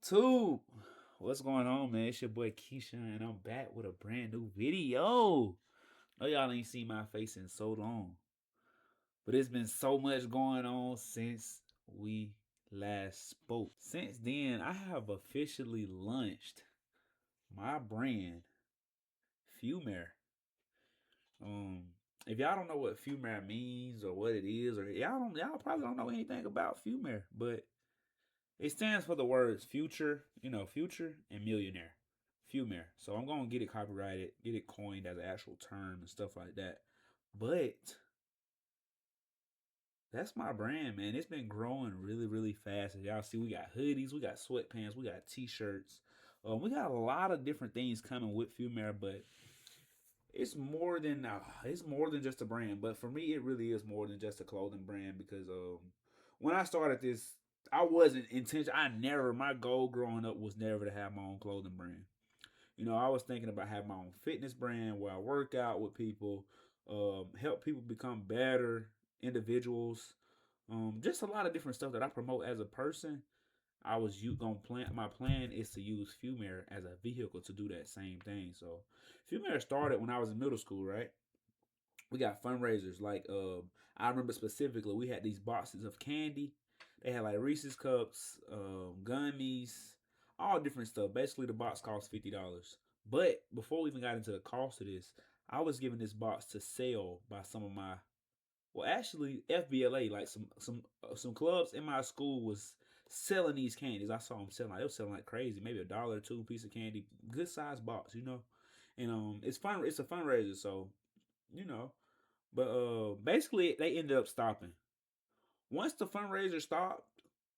YouTube. What's going on, man? It's your boy Keisha, and I'm back with a brand new video. Know y'all ain't seen my face in so long, but it's been so much going on since we last spoke. Since then, I have officially launched my brand, Fumer. If y'all don't know what Fumer means or what it is, or y'all probably don't know anything about Fumer, but it stands for the words future, future and millionaire. Fumer. So I'm gonna get it copyrighted, get it coined as an actual term and stuff like that. But that's my brand, man. It's been growing really, really fast. As y'all see, we got hoodies, we got sweatpants, we got t-shirts. We got a lot of different things coming with Fumer, but it's more than just a brand. But for me, it really is more than just a clothing brand because when I started this, I wasn't intentional. My goal growing up was never to have my own clothing brand. I was thinking about having my own fitness brand where I work out with people, help people become better individuals. Just a lot of different stuff that I promote as a person. I was you gonna plan. My plan is to use Fumer as a vehicle to do that same thing. So, Fumer started when I was in middle school, right? We got fundraisers like I remember specifically we had these boxes of candy. They had like Reese's cups, gummies, all different stuff. Basically, the box cost $50. But before we even got into the cost of this, I was given this box to sell by some of my actually FBLA, like some clubs in my school was selling these candies. I saw them selling. They were selling like crazy, maybe $1 or two piece of candy, good size box. And it's fun. It's a fundraiser, so you know. But basically they ended up stopping. Once the fundraiser stopped,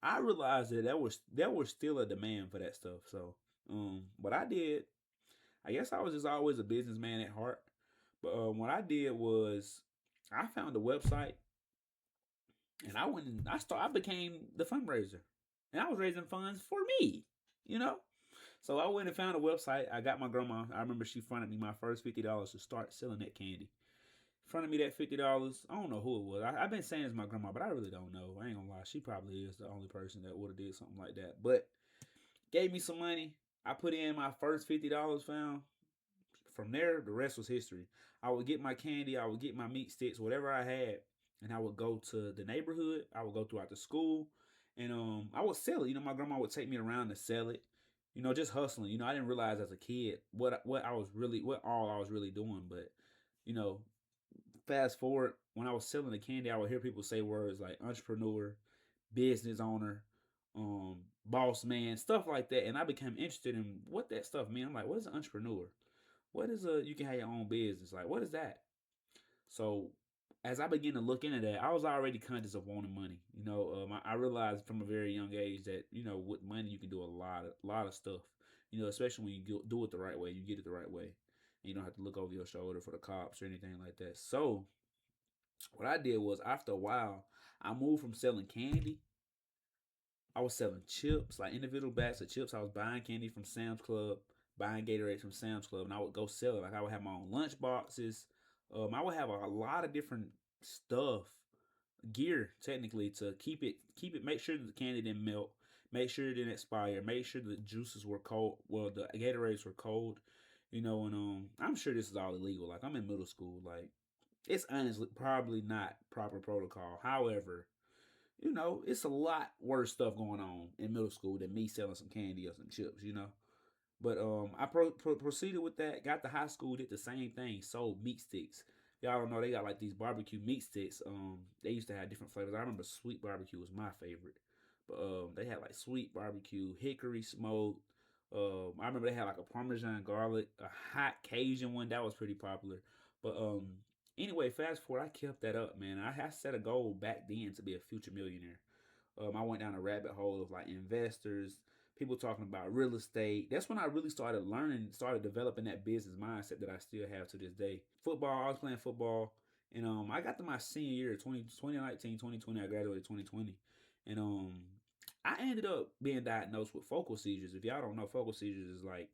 I realized that there was still a demand for that stuff. So what I did, I guess I was just always a businessman at heart. But what I did was I found a website and I went and I became the fundraiser. And I was raising funds for me, you know? So I went and found a website. I got my grandma. I remember she fronted me my first $50 to start selling that candy. Fronted me that $50. I don't know who it was. I've been saying it's my grandma, but I really don't know. I ain't gonna lie. She probably is the only person that would have did something like that. But gave me some money. I put in my first $50 found. From there, the rest was history. I would get my candy, I would get my meat sticks, whatever I had, and I would go to the neighborhood. I would go throughout the school, and I would sell it. My grandma would take me around to sell it. Just hustling. I didn't realize as a kid what all I was really doing. But you know, fast forward when I was selling the candy, I would hear people say words like entrepreneur, business owner, boss man, stuff like that, and I became interested in what that stuff meant. I'm like, what is an entrepreneur? What is you can have your own business? Like, what is that? So as I began to look into that, I was already conscious of wanting money. I realized from a very young age that with money you can do a lot of stuff. Especially when you do it the right way, you get it the right way, and you don't have to look over your shoulder for the cops or anything like that. So what I did was, after a while, I moved from selling candy. I was selling chips, like individual bags of chips. I was buying candy from Sam's Club, buying Gatorade from Sam's Club, and I would go sell it. Like, I would have my own lunch boxes. I would have a lot of different stuff, gear technically, to keep it. Make sure that the candy didn't melt. Make sure it didn't expire. Make sure the juices were cold. Well, the Gatorades were cold. And I'm sure this is all illegal. Like, I'm in middle school. Like, it's honestly probably not proper protocol. However, it's a lot worse stuff going on in middle school than me selling some candy or some chips. But I proceeded with that. Got to high school, did the same thing. Sold meat sticks. Y'all don't know they got like these barbecue meat sticks. They used to have different flavors. I remember sweet barbecue was my favorite, but they had like sweet barbecue, hickory smoked. I remember they had like a Parmesan garlic, a hot Cajun one that was pretty popular. But anyway, fast forward, I kept that up, man. I set a goal back then to be a future millionaire. I went down a rabbit hole of like investors, people talking about real estate. That's when I really started learning, started developing that business mindset that I still have to this day. Football, I was playing football, and I got to my senior year, 2019, 2020. I graduated 2020, and I ended up being diagnosed with focal seizures. If y'all don't know, focal seizures is like,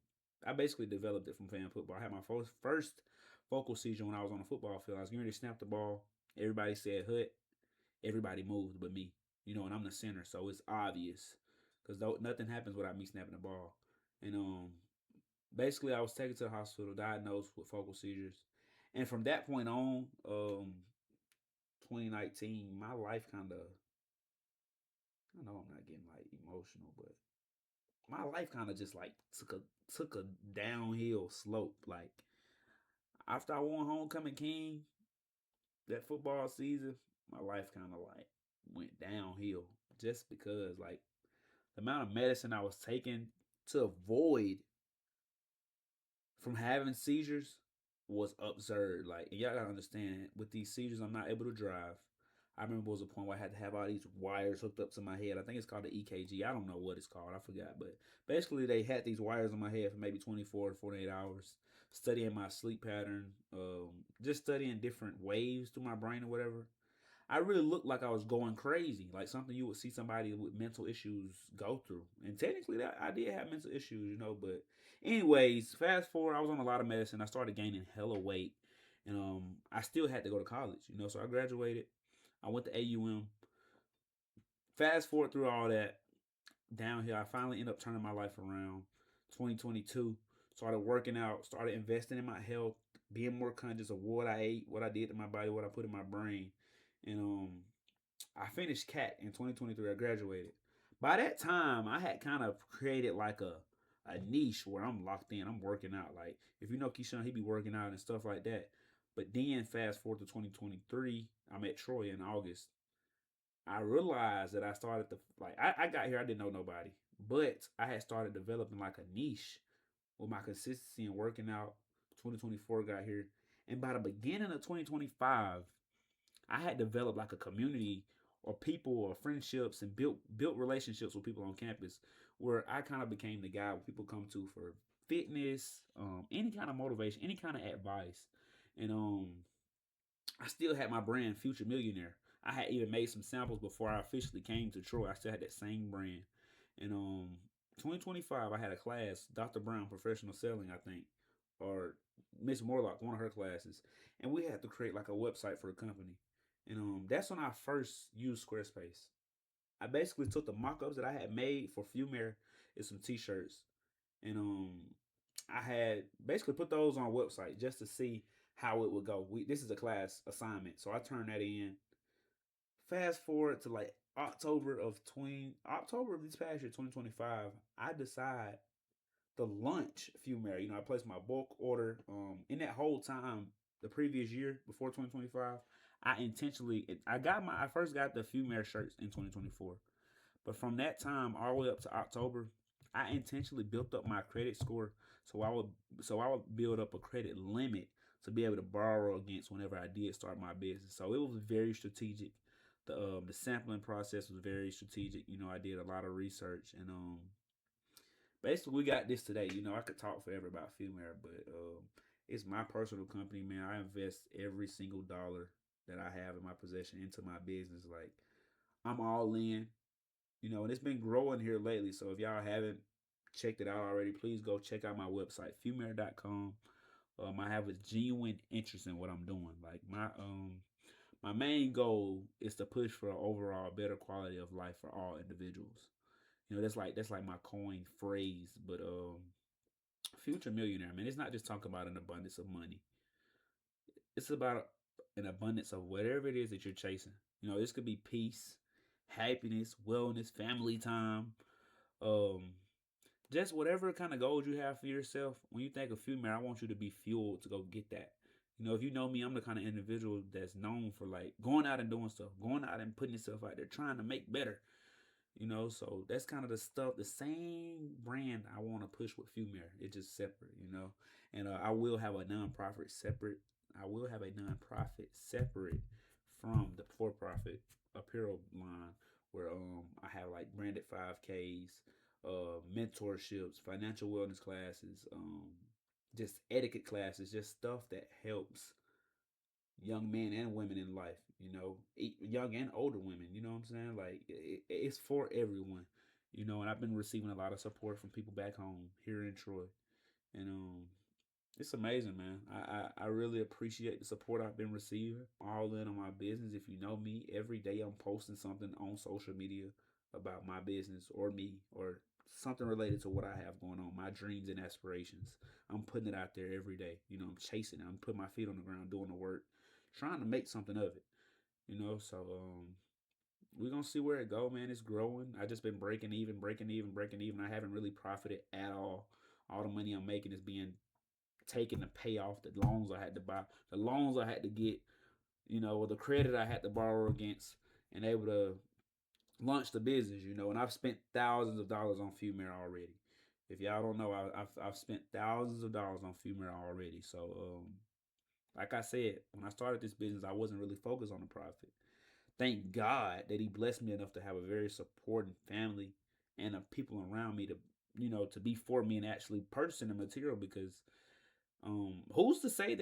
I basically developed it from playing football. I had my first focal seizure when I was on the football field. I was getting ready to snap the ball. Everybody said hut. Everybody moved but me. And I'm the center, so it's obvious. because nothing happens without me snapping the ball. And basically, I was taken to the hospital, diagnosed with focal seizures, and from that point on, 2019, my life kind of, I know I'm not getting like emotional, but my life kind of just like took a downhill slope. Like after I won homecoming king that football season, my life kind of like went downhill just because like the amount of medicine I was taking to avoid from having seizures was absurd. Like, and y'all gotta understand, with these seizures, I'm not able to drive. I remember there was a point where I had to have all these wires hooked up to my head. I think it's called the EKG. I don't know what it's called. I forgot. But basically, they had these wires on my head for maybe 24 to 48 hours, studying my sleep pattern, just studying different waves through my brain or whatever. I really looked like I was going crazy, like something you would see somebody with mental issues go through. And technically, that I did have mental issues, But anyways, fast forward, I was on a lot of medicine. I started gaining hella weight, and I still had to go to college. So I graduated. I went to AUM. Fast forward through all that downhill, I finally ended up turning my life around. 2022, started working out, started investing in my health, being more conscious of what I ate, what I did to my body, what I put in my brain, and I finished CAT in 2023. I graduated. By that time, I had kind of created like a niche where I'm locked in. I'm working out. Like if you know Keyshawn, he be working out and stuff like that. But then fast forward to 2023, I met Troy in August. I realized that I started to like I got here, I didn't know nobody. But I had started developing like a niche with my consistency and working out. 2024 got here. And by the beginning of 2025, I had developed like a community or people or friendships and built relationships with people on campus where I kind of became the guy where people come to for fitness, any kind of motivation, any kind of advice. And I still had my brand Future Millionaire. I had even made some samples before I officially came to Troy. I still had that same brand. And 2025 I had a class, Dr. Brown Professional Selling, I think, or Miss Morlock, one of her classes. And we had to create like a website for the company. And that's when I first used Squarespace. I basically took the mock-ups that I had made for Fumare and some t-shirts. And I had basically put those on a website just to see how it would go. This is a class assignment, so I turned that in. Fast forward to like October of this past year, 2025. I decide the lunch Fumare. I placed my bulk order. In that whole time, the previous year before 2025, I first got the Fumare shirts in 2024. But from that time all the way up to October, I intentionally built up my credit score so I would build up a credit limit to be able to borrow against whenever I did start my business. So it was very strategic. The sampling process was very strategic. I did a lot of research and basically we got this today. I could talk forever about Fumare, but it's my personal company, man. I invest every single dollar that I have in my possession into my business. Like I'm all in. And it's been growing here lately. So if y'all haven't checked it out already, please go check out my website, fumare.com. I have a genuine interest in what I'm doing. Like my main goal is to push for an overall better quality of life for all individuals. That's like my coin phrase, but future millionaire, man, it's not just talking about an abundance of money. It's about an abundance of whatever it is that you're chasing. This could be peace, happiness, wellness, family time, um, just whatever kind of goals you have for yourself. When you think of Fumare, I want you to be fueled to go get that. If you know me, I'm the kind of individual that's known for like going out and doing stuff, going out and putting yourself out there, trying to make better. So that's kind of the stuff, the same brand I want to push with Fumare. It's just separate. And I will have a nonprofit separate. I will have a nonprofit separate from the for-profit apparel line where I have like branded 5Ks, mentorships, financial wellness classes, just etiquette classes, just stuff that helps young men and women in life, young and older women, you know what I'm saying? Like it's for everyone, and I've been receiving a lot of support from people back home here in Troy. And it's amazing, man. I really appreciate the support I've been receiving. All in on my business. If you know me, every day I'm posting something on social media about my business or me or something related to what I have going on, my dreams and aspirations. I'm putting it out there every day. You know, I'm chasing it. I'm putting my feet on the ground, doing the work, trying to make something of it. You know, so we're gonna see where it go, man. It's growing. I just been breaking even, breaking even, breaking even. I haven't really profited at all. All the money I'm making is being taken to pay off the loans I had to buy, the loans I had to get, you know, or the credit I had to borrow against, and able to launch the business, you know. And I've spent thousands of dollars on Fumare already. If y'all don't know, I've spent thousands of dollars on Fumare already. So, like I said, when I started this business, I wasn't really focused on the profit. Thank God that He blessed me enough to have a very supporting family and people around me to, you know, to be for me and actually purchasing the material. Because who's to say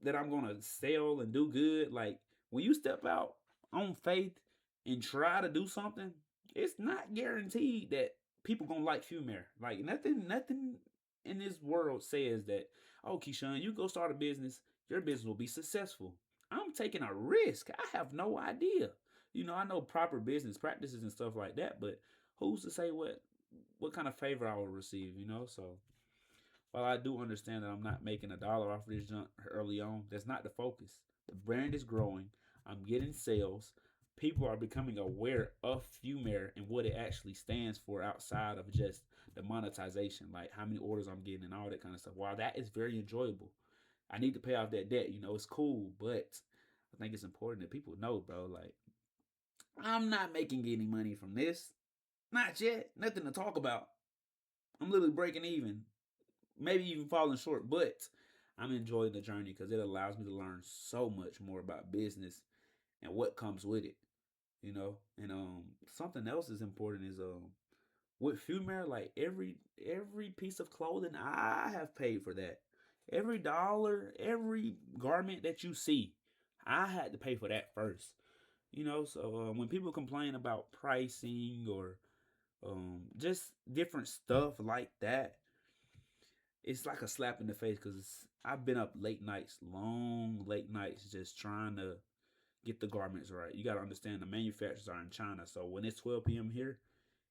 that I'm gonna sell and do good? Like when you step out on faith and try to do something, it's not guaranteed that people gonna like Fumare. Like nothing in this world says that, oh Keyshawn, you go start a business, your business will be successful. I'm taking a risk. I have no idea. You know, I know proper business practices and stuff like that, but who's to say what kind of favor I will receive, you know? So while I do understand that I'm not making a dollar off of this junk early on, that's not the focus. The brand is growing. I'm getting sales. People are becoming aware of Fumare and what it actually stands for outside of just the monetization, like how many orders I'm getting and all that kind of stuff. While that is very enjoyable, I need to pay off that debt. You know, it's cool, but I think it's important that people know, bro. Like, I'm not making any money from this. Not yet. Nothing to talk about. I'm literally breaking even, maybe even falling short, but I'm enjoying the journey because it allows me to learn so much more about business and what comes with it, you know. And something else is important is with Fumare, like every piece of clothing I have paid for that. Every dollar, every garment that you see, I had to pay for that first. You know, so when people complain about pricing or just different stuff like that, it's like a slap in the face because I've been up late nights, long late nights, just trying to get the garments right. You got to understand the manufacturers are in China, so when it's 12 p.m. here,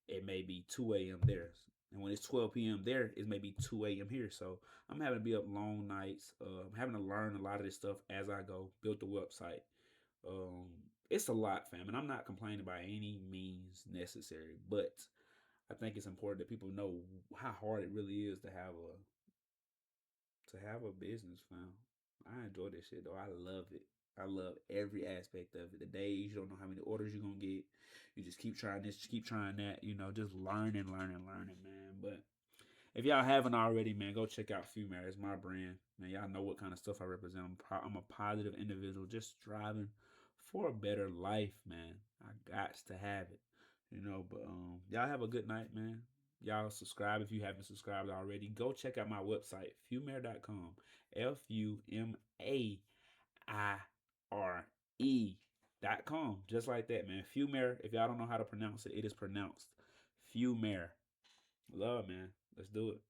it may be 2 a.m. there, and when it's 12 p.m. there, it may be 2 a.m. here. So I'm having to be up long nights. I'm having to learn a lot of this stuff as I go. Build the website. Um, it's a lot, fam, and I'm not complaining by any means necessary, but I think it's important that people know how hard it really is to have a business, fam. I enjoy this shit though. I love it. I love every aspect of it. The days you don't know how many orders you're gonna get. You just keep trying this, keep trying that, you know, just learning, learning, learning, man. But if y'all haven't already, man, go check out Fumare. It's my brand. Man, y'all know what kind of stuff I represent. I'm a positive individual just striving for a better life, man. I got to have it. You know, but y'all have a good night, man. Y'all subscribe if you haven't subscribed already. Go check out my website, fumare.com. FUMAIRE.com. Just like that, man. Fumare. If y'all don't know how to pronounce it, it is pronounced Fumare. Love, man. Let's do it.